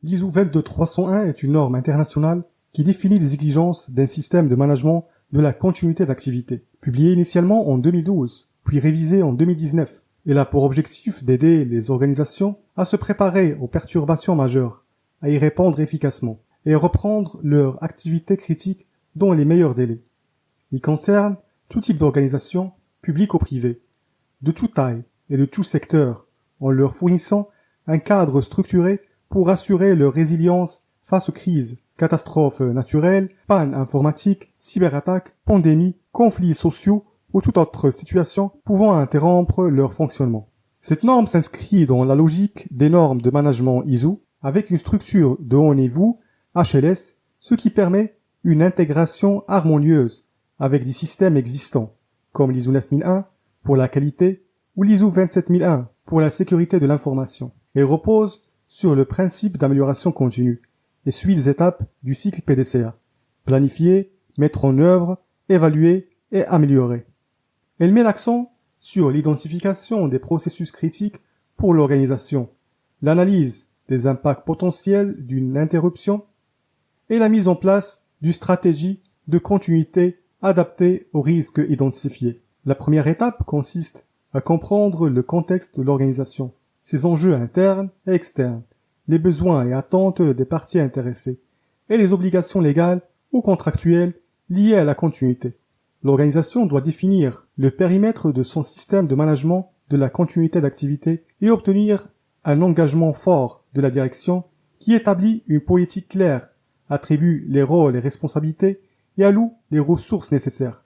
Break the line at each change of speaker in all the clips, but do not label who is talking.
L'ISO 22301 est une norme internationale qui définit les exigences d'un système de management de la continuité d'activité. Publiée initialement en 2012, puis révisée en 2019, elle a pour objectif d'aider les organisations à se préparer aux perturbations majeures, à y répondre efficacement et reprendre leur activité critique dans les meilleurs délais. Il concerne tout type d'organisation, publique ou privée, de toute taille et de tout secteur, en leur fournissant un cadre structuré pour assurer leur résilience face aux crises, catastrophes naturelles, pannes informatiques, cyberattaques, pandémies, conflits sociaux ou toute autre situation pouvant interrompre leur fonctionnement. Cette norme s'inscrit dans la logique des normes de management ISO avec une structure de haut niveau, HLS, ce qui permet une intégration harmonieuse avec des systèmes existants, comme l'ISO 9001 pour la qualité ou l'ISO 27001 pour la sécurité de l'information, et repose sur le principe d'amélioration continue et suit les étapes du cycle PDCA. Planifier, mettre en œuvre, évaluer et améliorer. Elle met l'accent sur l'identification des processus critiques pour l'organisation, l'analyse des impacts potentiels d'une interruption et la mise en place d'une stratégie de continuité adaptée aux risques identifiés. La première étape consiste à comprendre le contexte de l'organisation, ses enjeux internes et externes, les besoins et attentes des parties intéressées, et les obligations légales ou contractuelles liées à la continuité. L'organisation doit définir le périmètre de son système de management de la continuité d'activité et obtenir un engagement fort de la direction qui établit une politique claire, attribue les rôles et responsabilités et alloue les ressources nécessaires.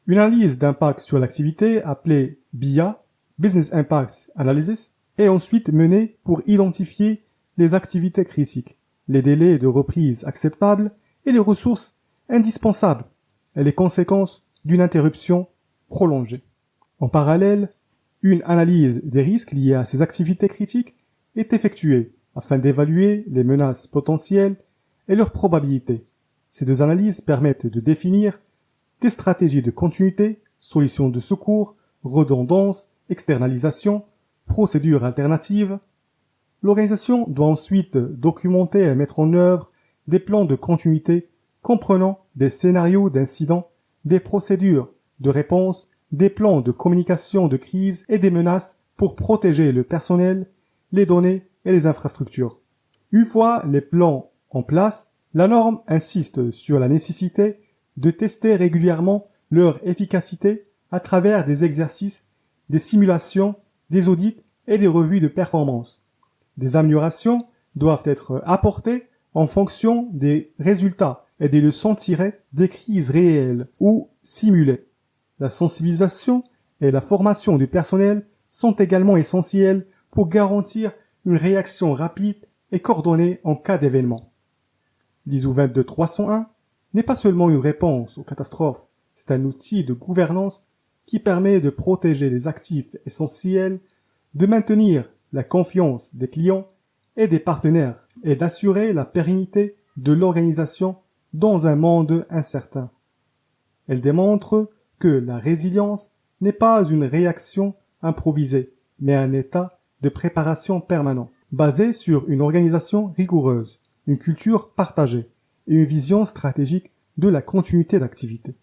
Une analyse d'impact sur l'activité appelée BIA, Business Impact Analysis, est ensuite menée pour identifier les activités critiques, les délais de reprise acceptables et les ressources indispensables et les conséquences d'une interruption prolongée. En parallèle, une analyse des risques liés à ces activités critiques est effectuée afin d'évaluer les menaces potentielles et leurs probabilités. Ces deux analyses permettent de définir des stratégies de continuité, solutions de secours, redondance, externalisation, procédures alternatives. L'organisation doit ensuite documenter et mettre en œuvre des plans de continuité comprenant des scénarios d'incidents, des procédures de réponse, des plans de communication de crise et des menaces pour protéger le personnel, les données et les infrastructures. Une fois les plans en place, la norme insiste sur la nécessité de tester régulièrement leur efficacité à travers des exercices, des simulations, des audits et des revues de performance. Des améliorations doivent être apportées en fonction des résultats et des leçons tirées des crises réelles ou simulées. La sensibilisation et la formation du personnel sont également essentielles pour garantir une réaction rapide et coordonnée en cas d'événement. L'ISO 22301 n'est pas seulement une réponse aux catastrophes, c'est un outil de gouvernance qui permet de protéger les actifs essentiels, de maintenir la confiance des clients et des partenaires et d'assurer la pérennité de l'organisation dans un monde incertain. Elle démontre que la résilience n'est pas une réaction improvisée, mais un état de préparation permanent, basé sur une organisation rigoureuse, une culture partagée et une vision stratégique de la continuité d'activité.